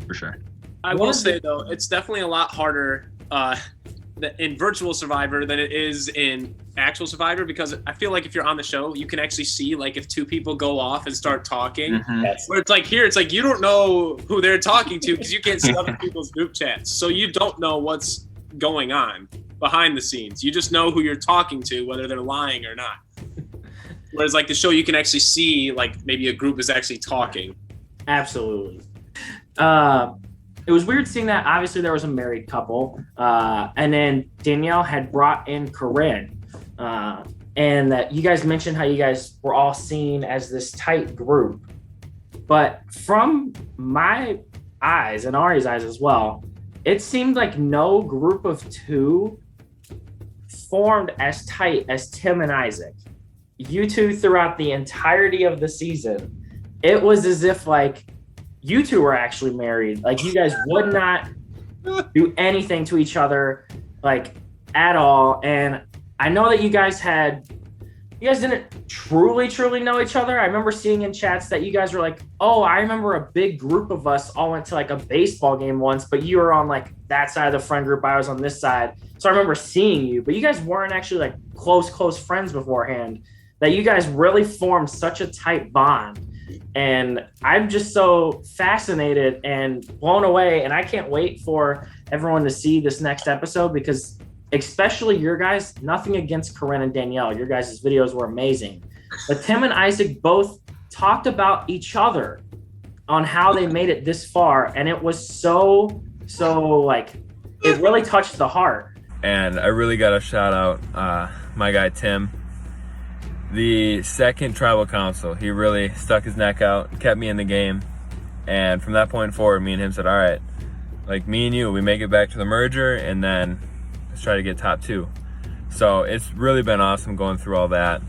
for sure. I will say though, it's definitely a lot harder in virtual Survivor than it is in actual Survivor, because I feel if you're on the show, you can actually see if 2 people go off and start talking. Mhm. Where it's here, it's you don't know who they're talking to because you can't see other people's group chats, so you don't know what's going on behind the scenes. You just know who you're talking to, whether they're lying or not. Whereas the show, you can actually see maybe a group is actually talking. Absolutely. It was weird seeing that. Obviously, there was a married couple, and then Danielle had brought in Corinne, and that you guys mentioned how you guys were all seen as this tight group. But from my eyes and Ari's eyes as well, it seemed like no group of 2 formed as tight as Tim and Isaac. You 2 throughout the entirety of the season, it was as if you 2 were actually married. You guys would not do anything to each other, at all. And I know that you guys didn't truly know each other. I remember seeing in chats that you guys were oh, I remember a big group of us all went to a baseball game once, but you were on that side of the friend group. I was on this side. So I remember seeing you, but you guys weren't actually close friends beforehand, that you guys really formed such a tight bond. And I'm just so fascinated and blown away. And I can't wait for everyone to see this next episode, because especially your guys, nothing against Corinne and Danielle. Your guys' videos were amazing. But Tim and Isaac both talked about each other on how they made it this far. And it was so like, it really touched the heart. And I really got to shout out my guy, Tim. The second tribal council, he really stuck his neck out and kept me in the game. And from that point forward, me and him said, all right, like me and you, we make it back to the merger and then let's try to get top 2. So it's really been awesome going through all that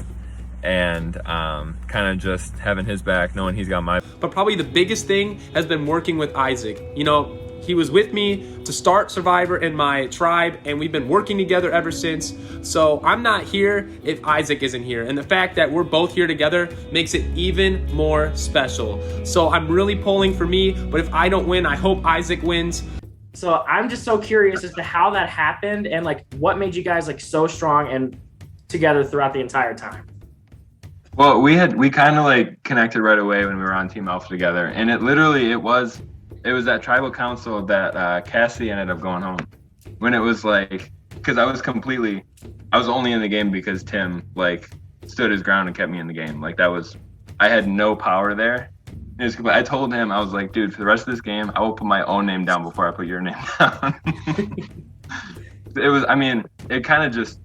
and kind of just having his back, knowing he's got my. But probably the biggest thing has been working with Isaac. You know, he was with me to start Survivor in my tribe, and we've been working together ever since. So I'm not here if Isaac isn't here. And the fact that we're both here together makes it even more special. So I'm really pulling for me, but if I don't win, I hope Isaac wins. So I'm just so curious as to how that happened and like what made you guys like so strong and together throughout the entire time. Well, we kind of like connected right away when we were on Team Alpha together. And it was that tribal council that Cassie ended up going home. When it was like, because I was only in the game because Tim like stood his ground and kept me in the game. Like I had no power there. I told him, I was like, dude, for the rest of this game, I will put my own name down before I put your name down. It kind of just,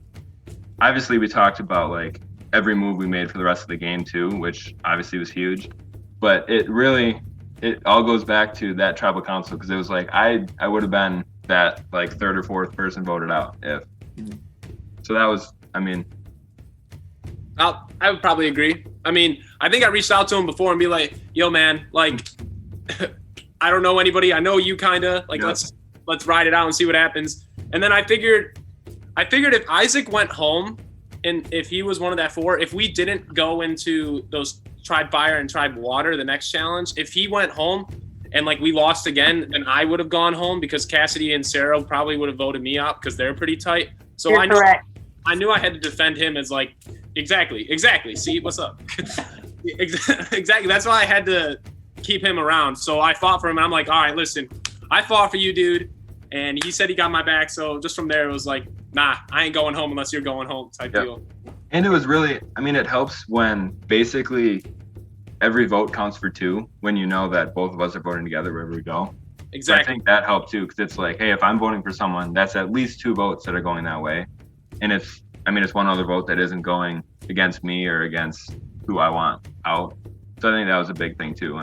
obviously we talked about like every move we made for the rest of the game too, which obviously was huge. But it all goes back to that tribal council, because it was like I would have been that like 3rd or 4th person voted out if. So that was, I would probably agree. I think I reached out to him before and be like, yo man, like I don't know anybody. I know you kinda like, yeah. let's ride it out and see what happens. And then I figured if Isaac went home and if he was one of that 4, if we didn't go into those Tribe Fire and Tribe Water, the next challenge, if he went home and like we lost again, then I would have gone home, because Cassidy and Sarah probably would have voted me out because they're pretty tight. So I knew I had to defend him as like, exactly. See, what's up? Exactly. That's why I had to keep him around. So I fought for him, and I'm like, all right, listen, I fought for you, dude. And he said he got my back. So just from there, it was like, nah, I ain't going home unless you're going home type deal. And it was really, it helps when basically every vote counts for 2, when you know that both of us are voting together wherever we go. Exactly. So I think that helped too, because it's like, hey, if I'm voting for someone, that's at least 2 votes that are going that way. And it's one other vote that isn't going against me or against who I want out. So I think that was a big thing too.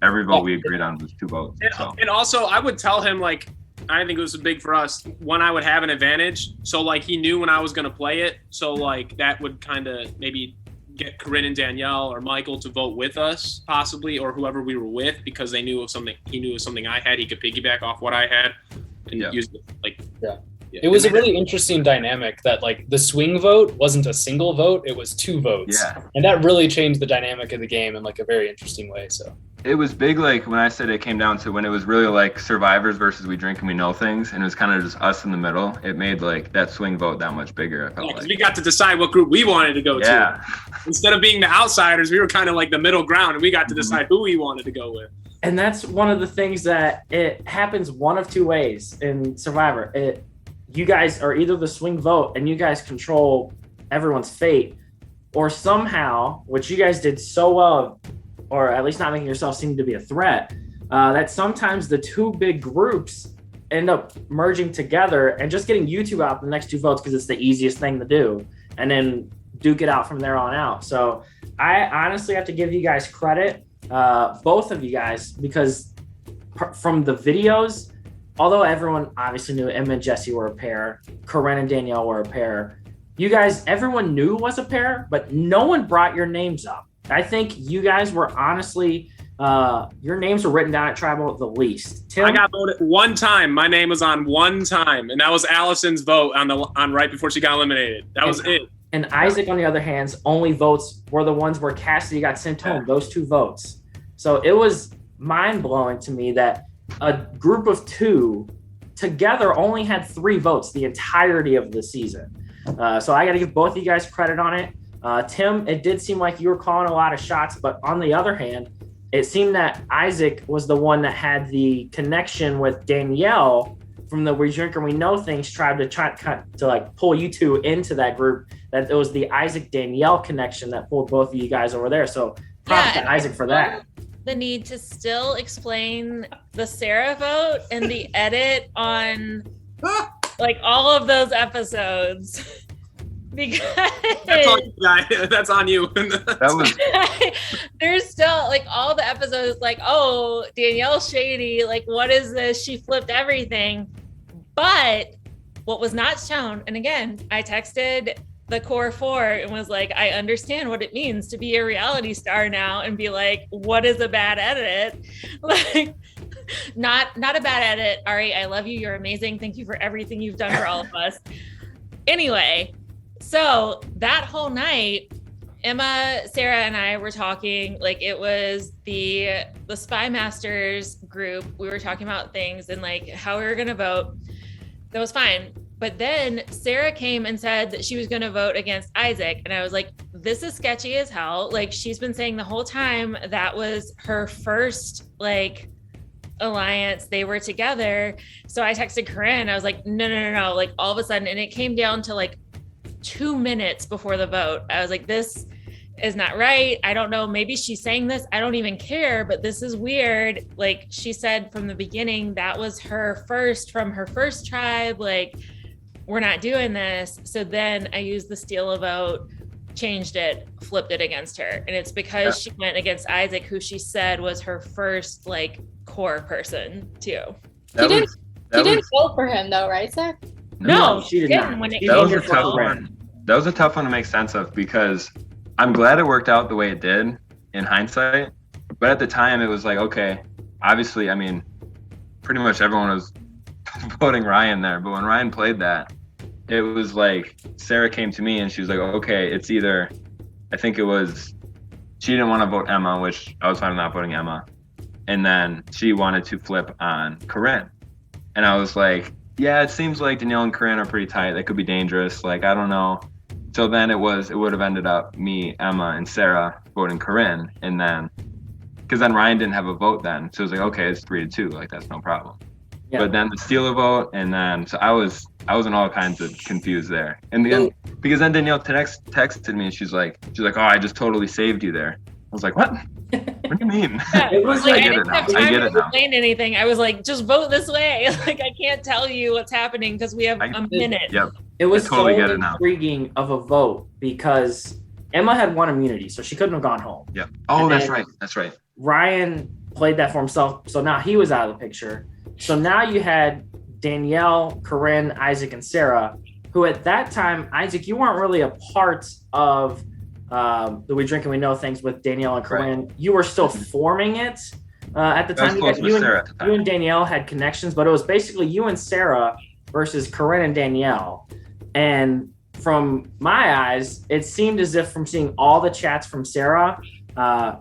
Every vote we agreed on was 2 votes. And also, I would tell him, like, I think it was big for us when I would have an advantage. So like he knew when I was going to play it. So like that would kind of maybe get Corinne and Danielle or Michael to vote with us possibly, or whoever we were with, because they knew of something. He knew of something I had. He could piggyback off what I had and use it. Like, yeah. It was a really interesting dynamic that like the swing vote wasn't a single vote, it was 2 votes. Yeah. And that really changed the dynamic of the game in like a very interesting way. So it was big, like when I said it came down to when it was really like survivors versus we drink and we know things, and it was kind of just us in the middle. It made like that swing vote that much bigger. I felt like. We got to decide what group we wanted to go to. Instead of being the outsiders, we were kind of like the middle ground, and we got to decide who we wanted to go with. And that's one of the things that it happens one of 2 ways in Survivor. You guys are either the swing vote and you guys control everyone's fate, or somehow, which you guys did so well, or at least not making yourself seem to be a threat, that sometimes the 2 big groups end up merging together and just getting you 2 out the next 2 votes because it's the easiest thing to do, and then duke it out from there on out. So I honestly have to give you guys credit, both of you guys, because from the videos, although everyone obviously knew Emma and Jesse were a pair, Corinne and Danielle were a pair, you guys, everyone knew was a pair, but no one brought your names up. I think you guys were honestly, your names were written down at Tribal the least. Tim? I got voted 1 time. My name was on 1 time, and that was Allison's vote on right before she got eliminated. That was it. And Isaac, on the other hand, only votes were the ones where Cassidy got sent home, those 2 votes. So it was mind-blowing to me that a group of 2 together only had 3 votes the entirety of the season. So I got to give both of you guys credit on it. Tim, it did seem like you were calling a lot of shots, but on the other hand, it seemed that Isaac was the one that had the connection with Danielle from the We Drink and We Know Things tribe to like pull you two into that group. That it was the Isaac Danielle connection that pulled both of you guys over there. So props to Isaac for that. The need to still explain the Sarah vote and the edit on like all of those episodes. Because that's on you, guy. That's on you. That was there's still like all the episodes like, oh, Danielle's shady, like what is this? She flipped everything. But what was not shown, and again, I texted the core four and was like, I understand what it means to be a reality star now and be like, what is a bad edit? Like not a bad edit. Ari, I love you. You're amazing. Thank you for everything you've done for all of us. Anyway, so that whole night, Emma, Sarah, and I were talking, like it was the Spy Masters group. We were talking about things and like how we were gonna vote. That was fine. But then Sarah came and said that she was gonna vote against Isaac. And I was like, this is sketchy as hell. Like she's been saying the whole time that was her first like alliance. They were together. So I texted Corinne. I was like, no. Like all of a sudden, and it came down to like 2 minutes before the vote. I was like, this is not right. I don't know. Maybe she's saying this. I don't even care, but this is weird. Like she said from the beginning, that was her first from her first tribe. Like, we're not doing this. So then I used the steal a vote, changed it, flipped it against her. And it's because she went against Isaac, who she said was her first like core person too. She didn't vote for him though, right, Zach? No, she did not. That was a tough one. That was a tough one to make sense of because I'm glad it worked out the way it did in hindsight. But at the time, it was like, okay, obviously, I mean, pretty much everyone was voting Ryan there. But when Ryan played that, it was like Sarah came to me and she was like, okay, it's either, I think it was, she didn't want to vote Emma, which I was fine with not voting Emma. And then she wanted to flip on Corinne. And I was like, yeah, it seems like Danielle and Corinne are pretty tight. That could be dangerous. Like, I don't know. So then it would have ended up me, Emma, and Sarah voting Corinne. And then, because then Ryan didn't have a vote then. So it was like, okay, it's 3-2. Like, that's no problem. Yeah. But then the steal a vote. And then, so I was in all kinds of confused there. And then, because then Danielle texted me and she's like, oh, I just totally saved you there. I was like, what? What do you mean? Yeah, it was like, I didn't have time to now. explain anything. I was like, just vote this way. Like, I can't tell you what's happening because we have a minute. Yep. It was totally so intriguing of a vote because Emma had one immunity, so she couldn't have gone home. Yep. Oh, that's right. That's right. Ryan played that for himself, so now he was out of the picture. So now you had Danielle, Corinne, Isaac, and Sarah, who at that time, Isaac, you weren't really a part of the We Drink and We Know Things with Danielle and Corinne. Right. You were still forming it at the time. You and Danielle had connections, but it was basically you and Sarah versus Corinne and Danielle. And from my eyes, it seemed as if from seeing all the chats from Sarah,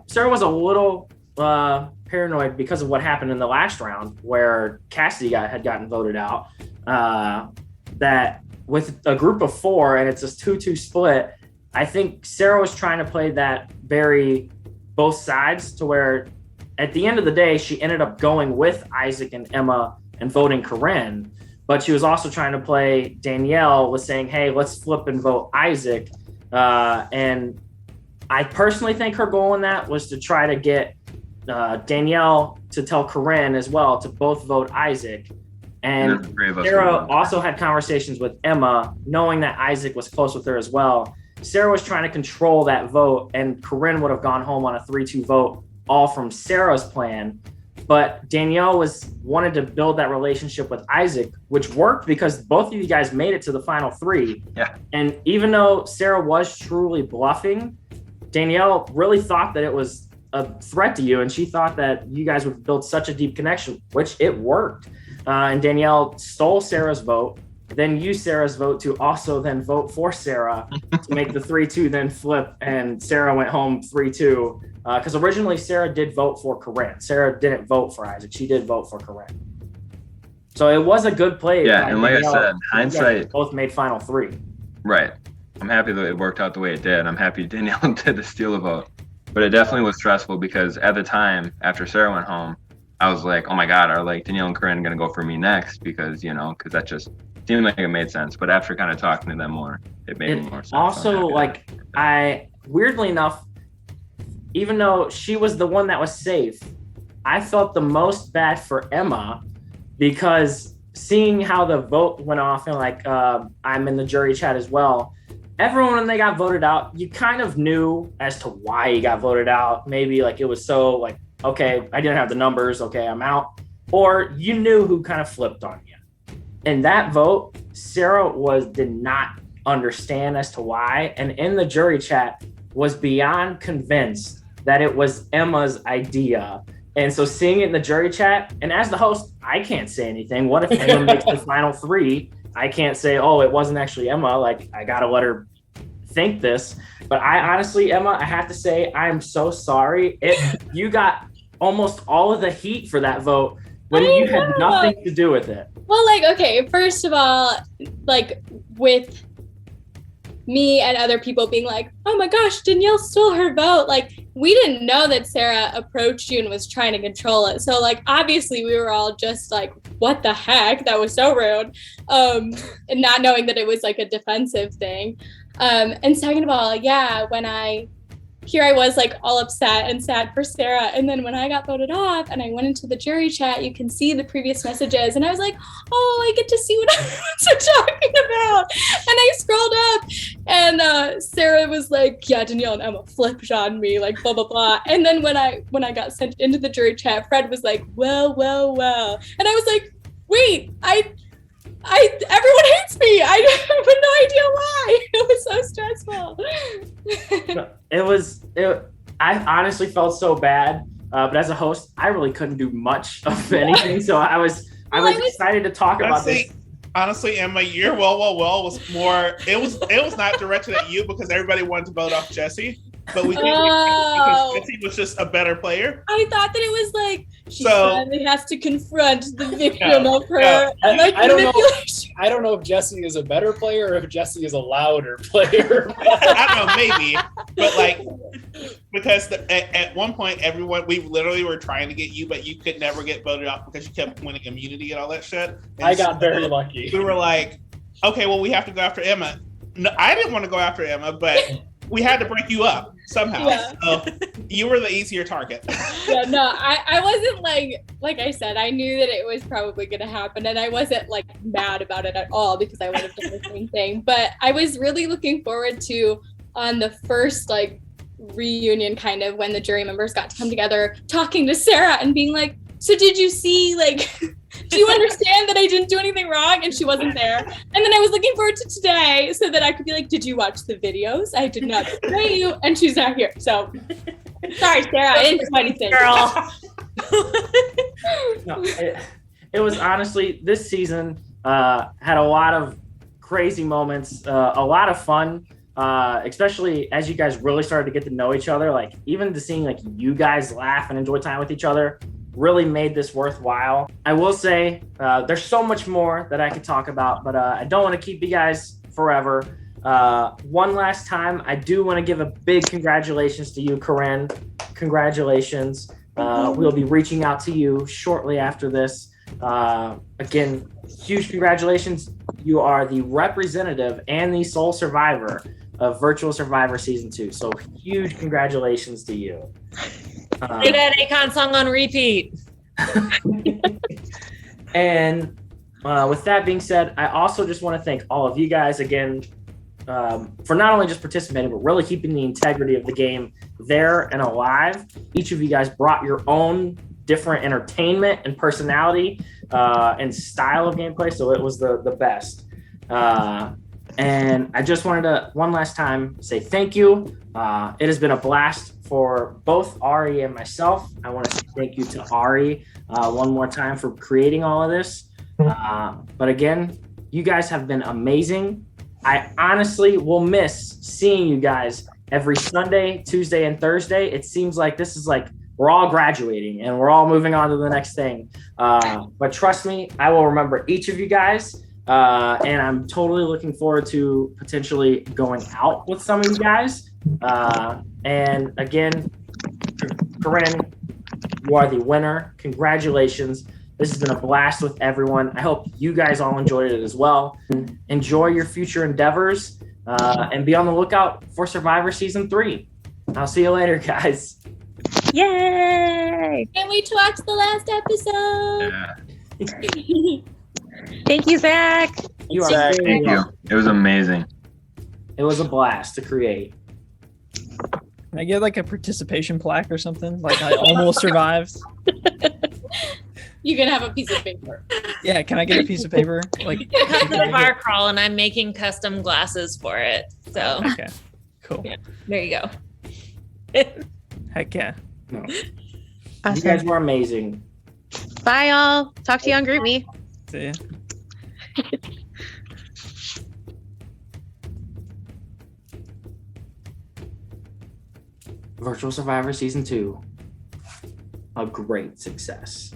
Sarah was a little paranoid because of what happened in the last round where Cassidy had gotten voted out. That with a group of 4 and it's a 2-2 split, I think Sarah was trying to play that very both sides to where at the end of the day, she ended up going with Isaac and Emma and voting Corinne. But she was also trying to play Danielle with saying, hey, let's flip and vote Isaac. And I personally think her goal in that was to try to get Danielle to tell Corinne as well to both vote Isaac. And Sarah also had conversations with Emma, knowing that Isaac was close with her as well. Sarah was trying to control that vote, and Corinne would have gone home on a 3-2 vote, all from Sarah's plan. But Danielle wanted to build that relationship with Isaac, which worked because both of you guys made it to the final 3. Yeah. And even though Sarah was truly bluffing, Danielle really thought that it was a threat to you, and she thought that you guys would build such a deep connection, which it worked. And Danielle stole Sarah's vote, then used Sarah's vote to also then vote for Sarah to make the 3-2 then flip, and Sarah went home 3-2. Because originally Sarah did vote for Corinne. Sarah didn't vote for Isaac. She did vote for Corinne. So it was a good play. Yeah, and like Danielle, I said, hindsight, both made final 3. Right. I'm happy that it worked out the way it did. I'm happy Danielle did the steal a vote. But it definitely was stressful because at the time, after Sarah went home, I was like, oh my God, are like Danielle and Corinne going to go for me next? Because, because that just seemed like it made sense. But after kind of talking to them more, it made more sense. Also, weirdly enough, even though she was the one that was safe, I felt the most bad for Emma because seeing how the vote went off and I'm in the jury chat as well. Everyone, when they got voted out, you kind of knew as to why he got voted out. Maybe it was so okay, I didn't have the numbers. Okay, I'm out. Or you knew who kind of flipped on you. In that vote, Sarah did not understand as to why. And in the jury chat was beyond convinced that it was Emma's idea. And so seeing it in the jury chat, and as the host, I can't say anything. What if Emma makes the final 3? I can't say, oh, it wasn't actually Emma. I got to let her think this. But I honestly, Emma, I have to say, I'm so sorry. You got almost all of the heat for that vote when you had nothing to do with it. Well, okay, first of all, with me and other people being like, oh my gosh, Danielle stole her vote. We didn't know that Sarah approached you and was trying to control it. So obviously we were all just what the heck? That was so rude. And not knowing that it was a defensive thing. And second of all, yeah, here I was all upset and sad for Sarah. And then when I got voted off and I went into the jury chat, you can see the previous messages. And I was like, oh, I get to see what everyone's talking about. And I scrolled up and Sarah was like, yeah, Danielle and Emma flipped on me, blah, blah, blah. And then when I got sent into the jury chat, Fred was like, well. And I was like, wait, everyone hates me. I have no idea why. It was so stressful. I honestly felt so bad, but as a host, I really couldn't do much of anything. So I was excited to talk about this. Honestly, Emma, your well was more. It was not directed at you because everybody wanted to vote off Jesse, but we think because Jesse was just a better player. I thought that it was she finally has to confront the victim of her. I don't know if Jesse is a better player or if Jesse is a louder player. I don't know, maybe, but because at one point we literally were trying to get you, but you could never get voted off because you kept winning immunity and all that shit. And I got very lucky. We were like, okay, well, we have to go after Emma. No, I didn't want to go after Emma, but we had to break you up somehow. Yeah. So you were the easier target. Yeah, no, I wasn't like I said, I knew that it was probably going to happen, and I wasn't mad about it at all because I would have done the same thing. But I was really looking forward to on the first reunion, kind of when the jury members got to come together, talking to Sarah and being like, so did you see do you understand that I didn't do anything wrong? And she wasn't there. And then I was looking forward to today so that I could be like, did you watch the videos? I did not betray you. And she's not here. So sorry, Sarah, I didn't do anything. Girl. No, it was honestly, this season had a lot of crazy moments, a lot of fun, especially as you guys really started to get to know each other. Even to seeing you guys laugh and enjoy time with each other really made this worthwhile. I will say there's so much more that I could talk about, but I don't want to keep you guys forever. One last time, I do want to give a big congratulations to you, Corinne. Congratulations. We'll be reaching out to you shortly after this. Again, huge congratulations. You are the representative and the sole survivor of Virtual Survivor Season 2. So huge congratulations to you. Play that Akon song on repeat. And with that being said, I also just want to thank all of you guys again for not only just participating, but really keeping the integrity of the game there and alive. Each of you guys brought your own different entertainment and personality and style of gameplay, so it was the best. And I just wanted to, one last time, say thank you. It has been a blast for both Ari and myself. I want to say thank you to Ari one more time for creating all of this. But again, you guys have been amazing. I honestly will miss seeing you guys every Sunday, Tuesday, and Thursday. It seems like this is we're all graduating and we're all moving on to the next thing. But trust me, I will remember each of you guys. And I'm totally looking forward to potentially going out with some of you guys. And again, Corinne, you are the winner. Congratulations. This has been a blast with everyone. I hope you guys all enjoyed it as well. Enjoy your future endeavors and be on the lookout for Survivor Season 3. I'll see you later, guys. Yay! Can't wait to watch the last episode. Yeah. Thank you, Zach. You are Zach, very Thank you. welcome. It was amazing. It was a blast to create. Can I get like a participation plaque or something? Like I almost survived. You can have a piece of paper. Yeah, can I get a piece of paper? Like Cut the bar crawl, and I'm making custom glasses for it. So okay, cool. Yeah. There you go. Heck yeah. No. You Awesome. guys were amazing. Bye, y'all. Talk to you on GroupMe. See ya. Virtual Survivor Season 2, a great success.